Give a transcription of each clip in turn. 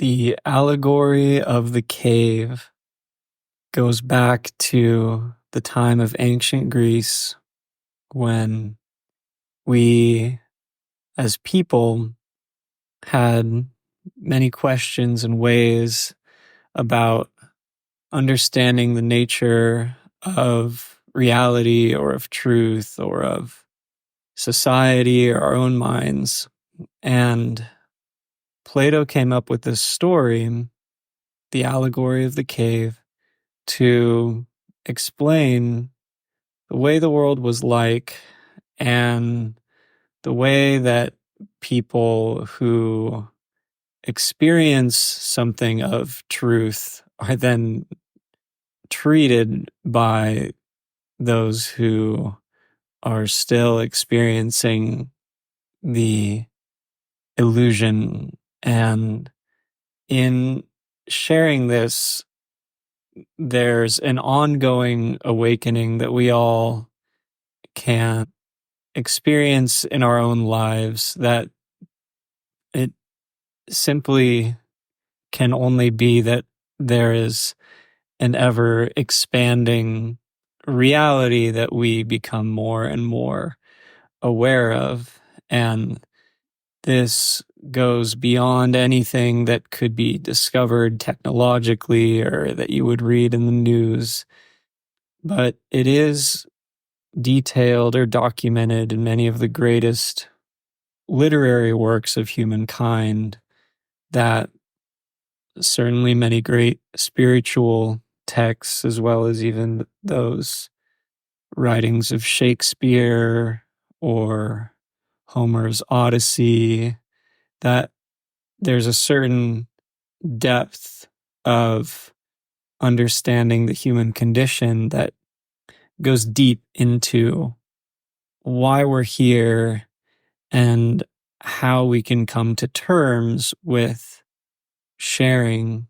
The allegory of the cave goes back to the time of ancient Greece when we, as people, had many questions and ways about understanding the nature of reality or of truth or of society or our own minds. And Plato came up with this story, the allegory of the cave, to explain the way the world was like and the way that people who experience something of truth are then treated by those who are still experiencing the illusion. And in sharing this, there's an ongoing awakening that we all can experience in our own lives, that it simply can only be that there is an ever expanding reality that we become more and more aware of. And this goes beyond anything that could be discovered technologically or that you would read in the news, but it is detailed or documented in many of the greatest literary works of humankind, that certainly many great spiritual texts, as well as even those writings of Shakespeare or Homer's Odyssey, that there's a certain depth of understanding the human condition that goes deep into why we're here and how we can come to terms with sharing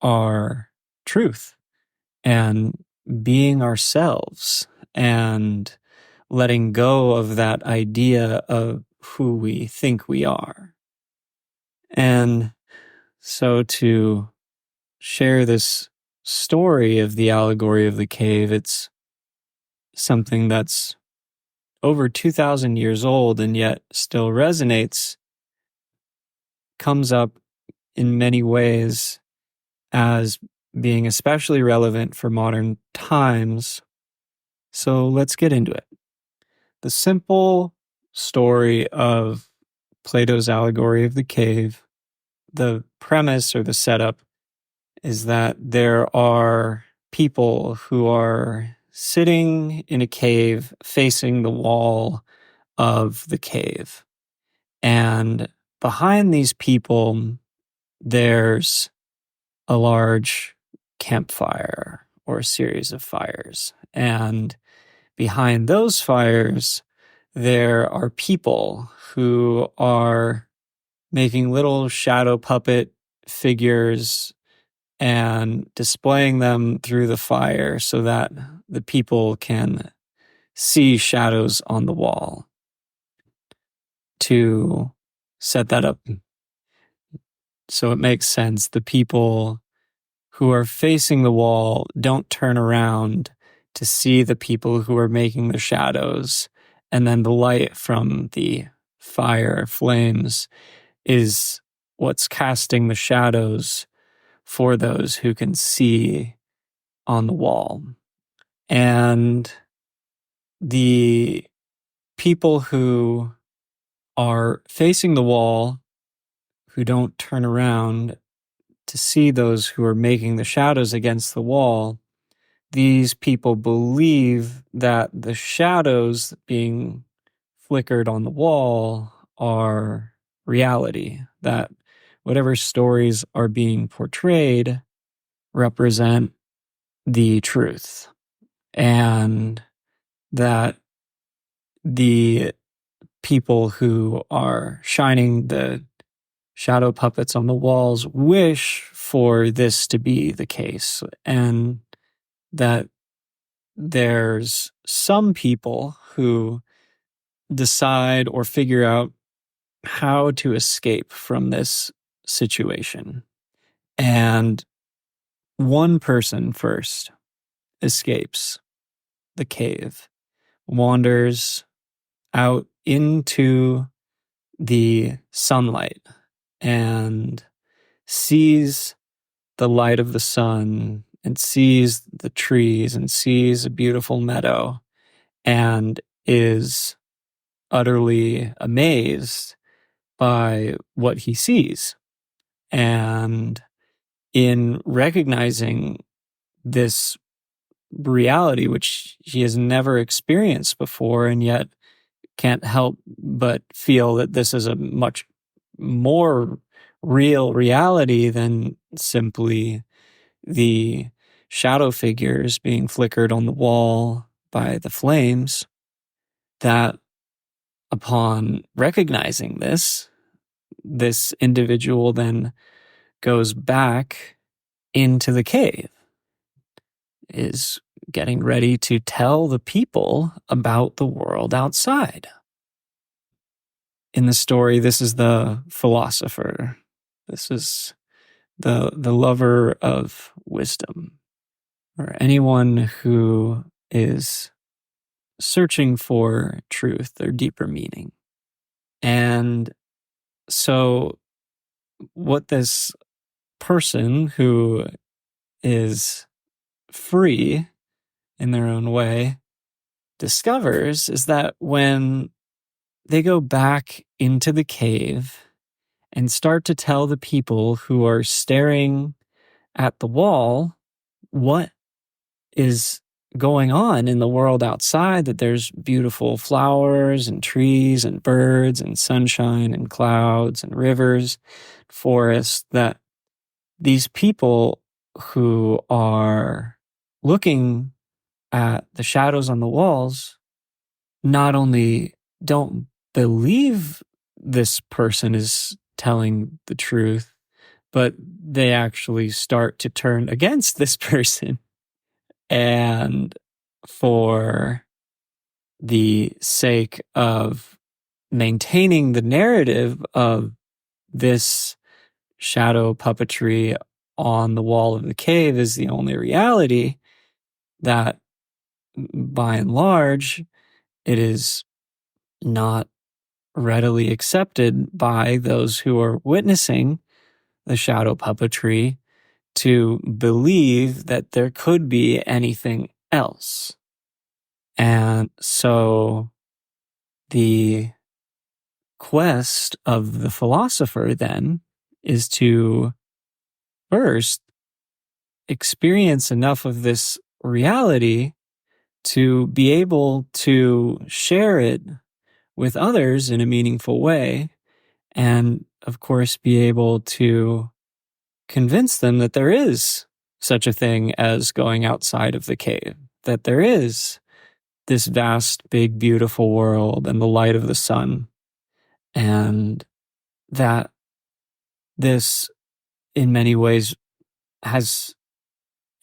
our truth and being ourselves and letting go of that idea of who we think we are. And so to share this story of the allegory of the cave, it's something that's over 2,000 years old and yet still resonates, comes up in many ways as being especially relevant for modern times. So let's get into it. The simple story of Plato's allegory of the cave, the premise or the setup is that there are people who are sitting in a cave facing the wall of the cave. And behind these people, there's a large campfire or a series of fires. And behind those fires, there are people who are making little shadow puppet figures and displaying them through the fire so that the people can see shadows on the wall. To set that up so it makes sense, the people who are facing the wall don't turn around to see the people who are making the shadows, and then the light from the fire flames is what's casting the shadows for those who can see on the wall. And the people who are facing the wall, who don't turn around to see those who are making the shadows against the wall, these people believe that the shadows being flickered on the wall are reality, that whatever stories are being portrayed represent the truth, and that the people who are shining the shadow puppets on the walls wish for this to be the case, and that there's some people who decide or figure out how to escape from this situation. And one person first escapes the cave, wanders out into the sunlight, and sees the light of the sun, and sees the trees, and sees a beautiful meadow, and is utterly amazed by what he sees. And in recognizing this reality, which he has never experienced before, and yet can't help but feel that this is a much more real reality than simply the shadow figures being flickered on the wall by the flames, that upon recognizing this individual then goes back into the cave, is getting ready to tell the people about the world outside. In the story, this is the philosopher. This is the lover of wisdom, or anyone who is searching for truth or deeper meaning. And so what this person who is free in their own way discovers is that when they go back into the cave and start to tell the people who are staring at the wall what is going on in the world outside, that there's beautiful flowers and trees and birds and sunshine and clouds and rivers, forests, that these people who are looking at the shadows on the walls not only don't believe this person is telling the truth, but they actually start to turn against this person. And for the sake of maintaining the narrative of this shadow puppetry on the wall of the cave is the only reality, that by and large, it is not readily accepted by those who are witnessing the shadow puppetry to believe that there could be anything else. And so the quest of the philosopher then is to first experience enough of this reality to be able to share it with others in a meaningful way, and of course be able to convince them that there is such a thing as going outside of the cave, that there is this vast, big, beautiful world and the light of the sun, and that this, in many ways, has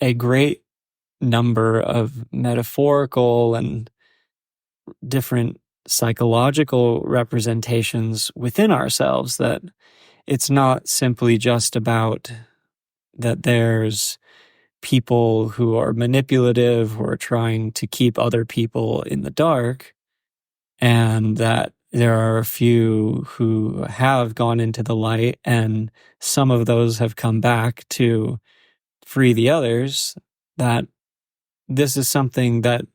a great number of metaphorical and different psychological representations within ourselves, that it's not simply just about that there's people who are manipulative, who are trying to keep other people in the dark, and that there are a few who have gone into the light, and some of those have come back to free the others, that this is something that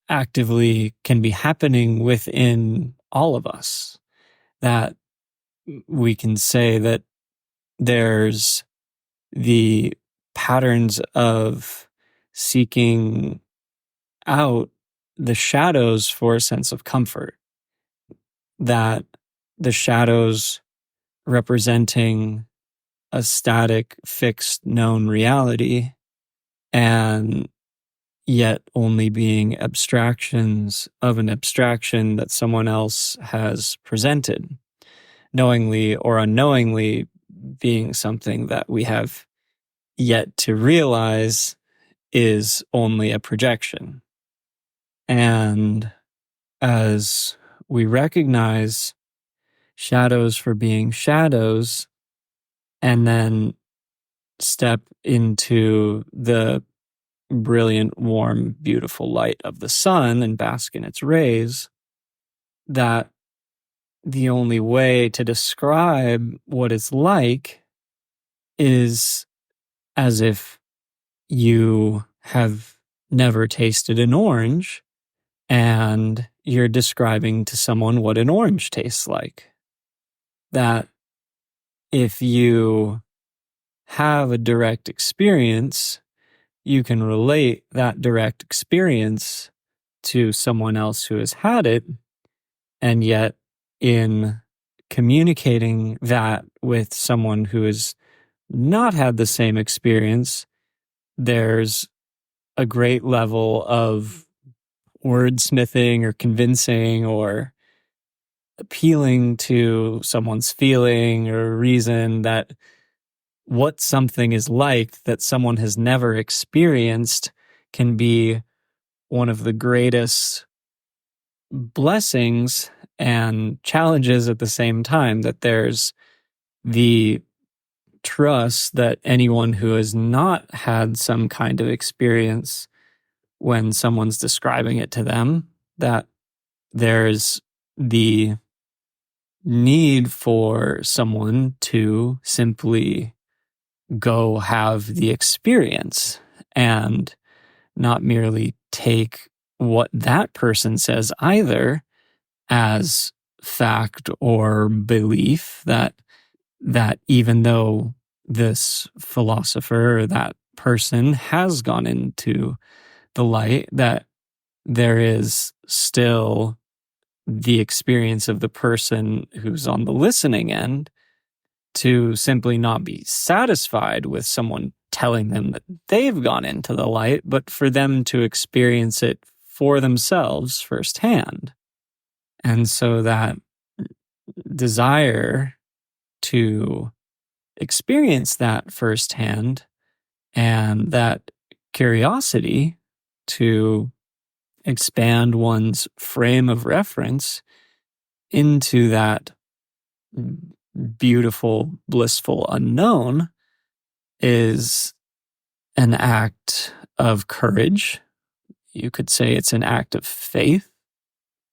actively can be happening within all of us, that we can say that there's the patterns of seeking out the shadows for a sense of comfort, that the shadows representing a static, fixed, known reality, and yet only being abstractions of an abstraction that someone else has presented, knowingly or unknowingly being something that we have yet to realize is only a projection. And as we recognize shadows for being shadows, and then step into the brilliant, warm, beautiful light of the sun and bask in its rays, that the only way to describe what it's like is as if you have never tasted an orange and you're describing to someone what an orange tastes like. That if you have a direct experience, you can relate that direct experience to someone else who has had it. And yet, in communicating that with someone who has not had the same experience, there's a great level of wordsmithing or convincing or appealing to someone's feeling or reason that what something is like that someone has never experienced can be one of the greatest blessings and challenges at the same time. That there's the trust that anyone who has not had some kind of experience, when someone's describing it to them, that there's the need for someone to simply go have the experience and not merely take what that person says either as fact or belief, that even though this philosopher or that person has gone into the light, that there is still the experience of the person who's on the listening end to simply not be satisfied with someone telling them that they've gone into the light, but for them to experience it for themselves firsthand. And so that desire to experience that firsthand and that curiosity to expand one's frame of reference into that beautiful, blissful unknown is an act of courage. You could say it's an act of faith.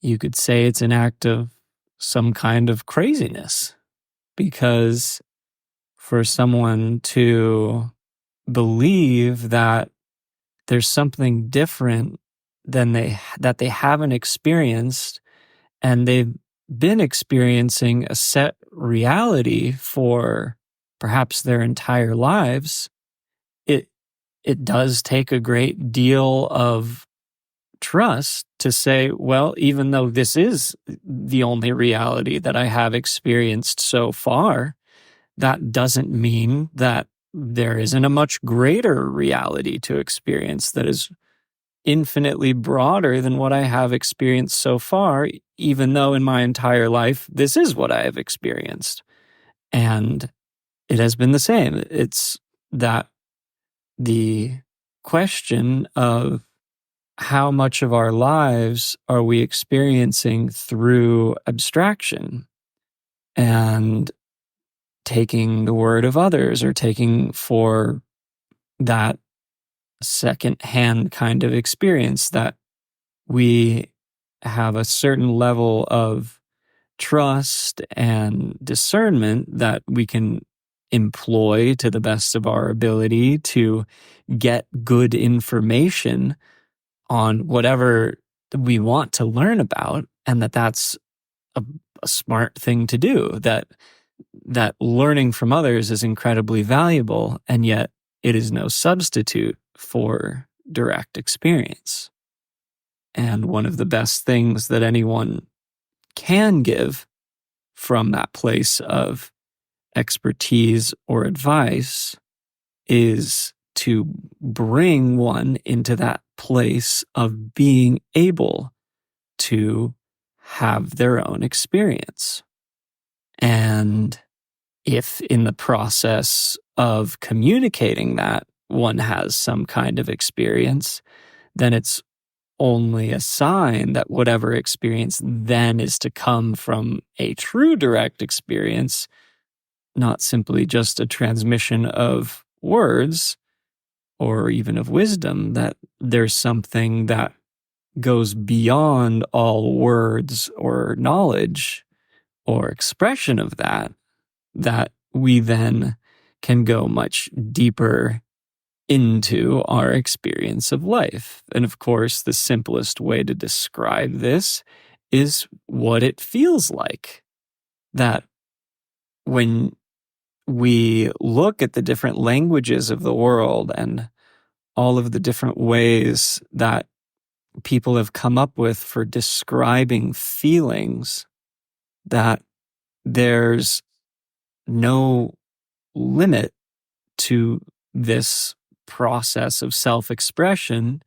You could say it's an act of some kind of craziness, because for someone to believe that there's something different that they haven't experienced, and they've been experiencing a set reality for perhaps their entire lives, it does take a great deal of trust to say, well, even though this is the only reality that I have experienced so far, that doesn't mean that there isn't a much greater reality to experience that is infinitely broader than what I have experienced so far, even though in my entire life, this is what I have experienced. And it has been the same. It's that the question of how much of our lives are we experiencing through abstraction and taking the word of others, or taking for that second-hand kind of experience, that we have a certain level of trust and discernment that we can employ to the best of our ability to get good information on whatever we want to learn about, and that's a smart thing to do, that learning from others is incredibly valuable, and yet it is no substitute for direct experience. And one of the best things that anyone can give from that place of expertise or advice is to bring one into that place of being able to have their own experience. And if in the process of communicating that one has some kind of experience, then it's only a sign that whatever experience then is to come from a true direct experience not simply just a transmission of words or even of wisdom, that there's something that goes beyond all words or knowledge or expression of that we then can go much deeper into our experience of life. And of course, the simplest way to describe this is what it feels like. That when we look at the different languages of the world and all of the different ways that people have come up with for describing feelings, that there's no limit to this process of self-expression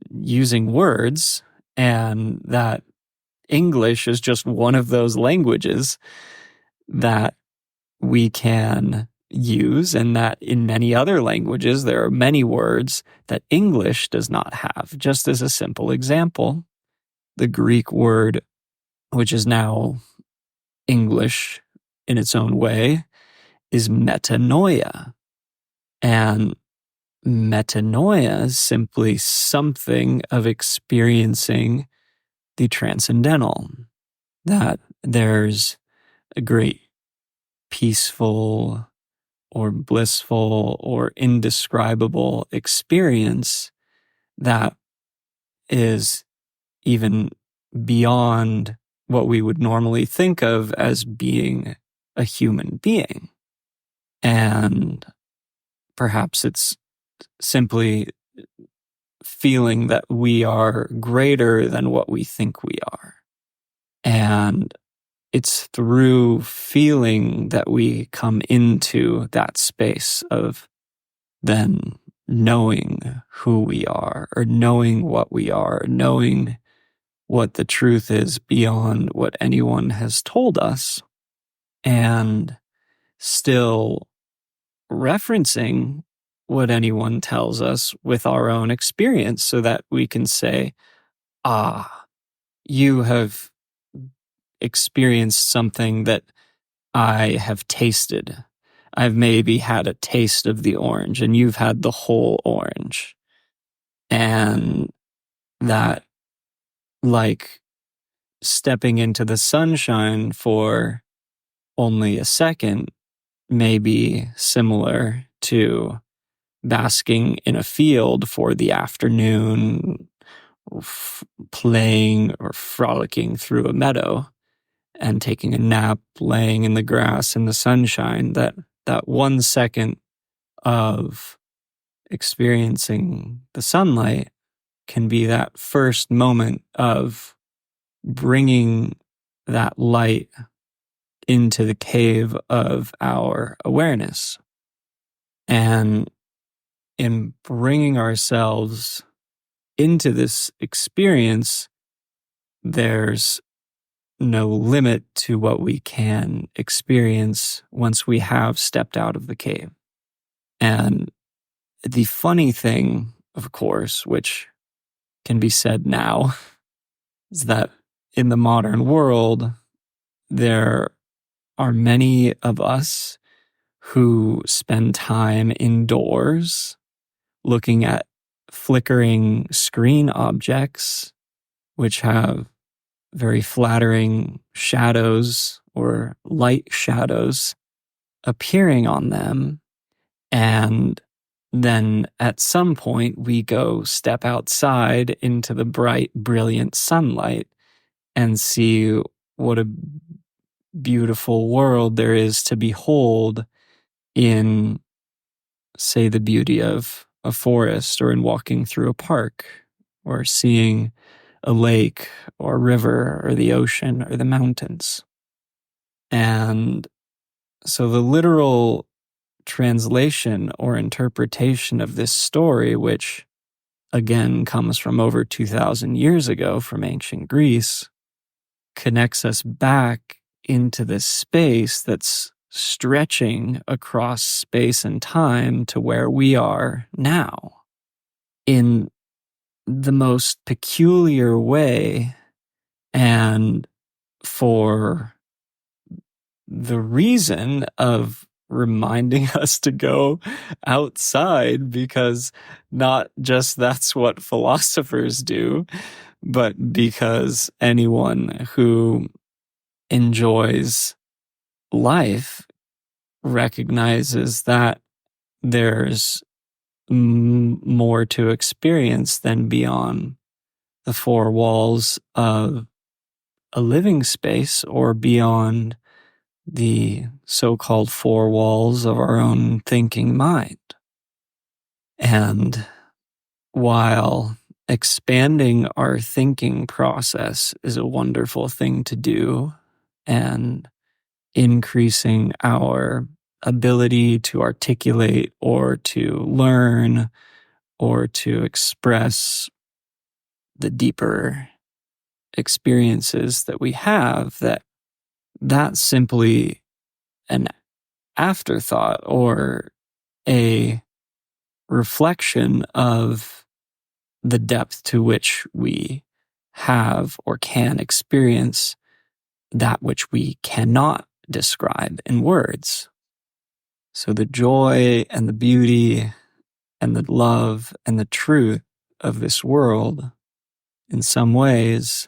using words, and that English is just one of those languages that we can use, and that in many other languages there are many words that English does not have. Just as a simple example, the Greek word, which is now English in its own way, is metanoia. And metanoia is simply something of experiencing the transcendental, that there's a great peaceful or blissful or indescribable experience that is even beyond what we would normally think of as being a human being. And perhaps it's simply feeling that we are greater than what we think we are. And it's through feeling that we come into that space of then knowing who we are, or knowing what we are, knowing what the truth is beyond what anyone has told us, and still referencing what anyone tells us with our own experience, so that we can say, you have experienced something that I have tasted. I've maybe had a taste of the orange, and you've had the whole orange. And that, like stepping into the sunshine for only a second, may be similar to basking in a field for the afternoon, playing or frolicking through a meadow, and taking a nap, laying in the grass in the sunshine. That 1 second of experiencing the sunlight can be that first moment of bringing that light into the cave of our awareness. And in bringing ourselves into this experience, there's no limit to what we can experience once we have stepped out of the cave. And the funny thing, of course, which can be said now, is that in the modern world, there are many of us who spend time indoors looking at flickering screen objects, which have very flattering shadows or light shadows appearing on them. And then at some point we go step outside into the bright, brilliant sunlight and see what a beautiful world there is to behold in, say, the beauty of a forest, or in walking through a park, or seeing a lake or a river or the ocean or the mountains. And so the literal translation or interpretation of this story, which again comes from over 2,000 years ago from ancient Greece, connects us back into this space that's stretching across space and time to where we are now, in the most peculiar way, and for the reason of reminding us to go outside, because not just that's what philosophers do, but because anyone who enjoys life recognizes that there's more to experience than beyond the four walls of a living space, or beyond the so-called four walls of our own thinking mind. And while expanding our thinking process is a wonderful thing to do, and increasing our ability to articulate or to learn or to express the deeper experiences that we have, that's simply an afterthought or a reflection of the depth to which we have or can experience that which we cannot describe in words. So the joy and the beauty and the love and the truth of this world, in some ways,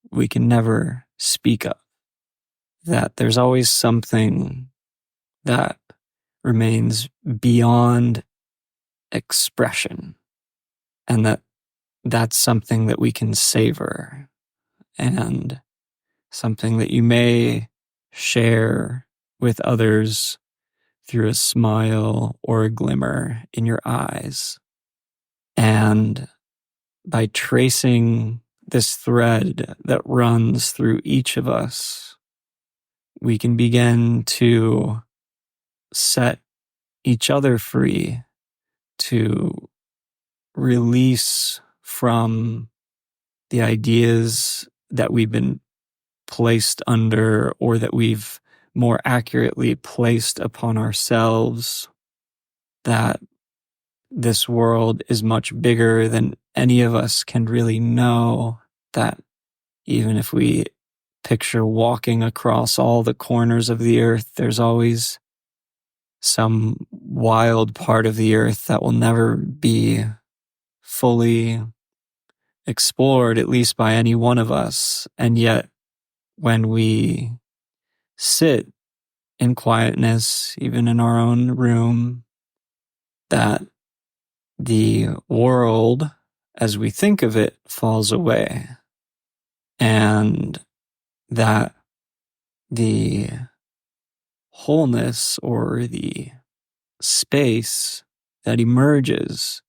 we can never speak of. That there's always something that remains beyond expression, and that's something that we can savor, and something that you may share with others through a smile or a glimmer in your eyes. And by tracing this thread that runs through each of us, we can begin to set each other free, to release from the ideas that we've been placed under, or that we've more accurately placed upon ourselves, that this world is much bigger than any of us can really know, that even if we picture walking across all the corners of the earth, there's always some wild part of the earth that will never be fully explored, at least by any one of us. And yet, when we sit in quietness, even in our own room, that the world, as we think of it, falls away, and that the wholeness or the space that emerges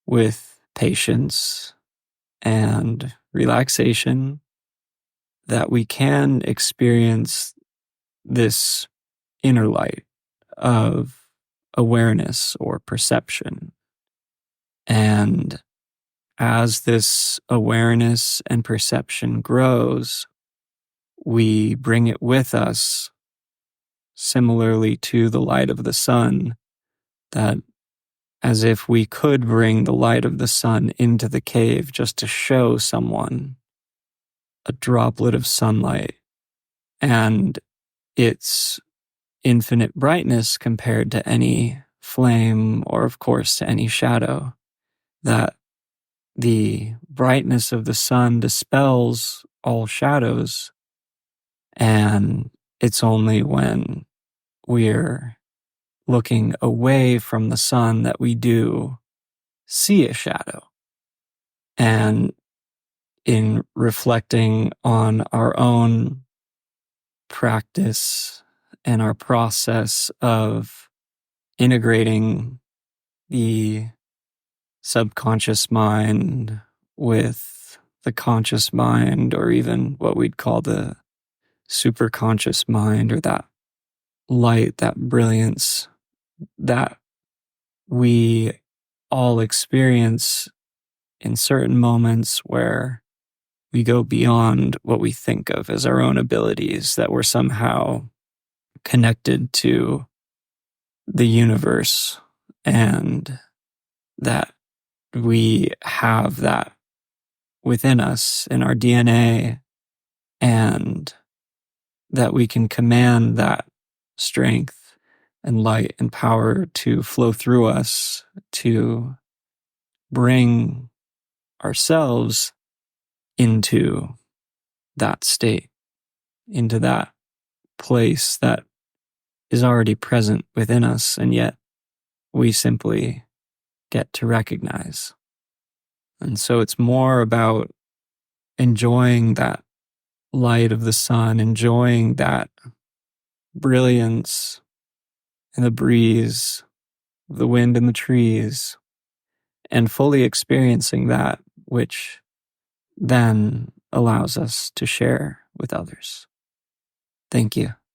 with patience and relaxation, that we can experience this inner light of awareness or perception. And as this awareness and perception grows, we bring it with us, similarly to the light of the sun, that as if we could bring the light of the sun into the cave just to show someone a droplet of sunlight and its infinite brightness compared to any flame, or of course to any shadow, that the brightness of the sun dispels all shadows, and it's only when we're looking away from the sun that we do see a shadow. And in reflecting on our own practice and our process of integrating the subconscious mind with the conscious mind, or even what we'd call the superconscious mind, or that light, that brilliance that we all experience in certain moments where we go beyond what we think of as our own abilities, that we're somehow connected to the universe, and that we have that within us in our DNA, and that we can command that strength and light and power to flow through us, to bring ourselves into that state, into that place that is already present within us, and yet we simply get to recognize. And so it's more about enjoying that light of the sun, enjoying that brilliance in the breeze, the wind in the trees, and fully experiencing that, which then allows us to share with others. Thank you.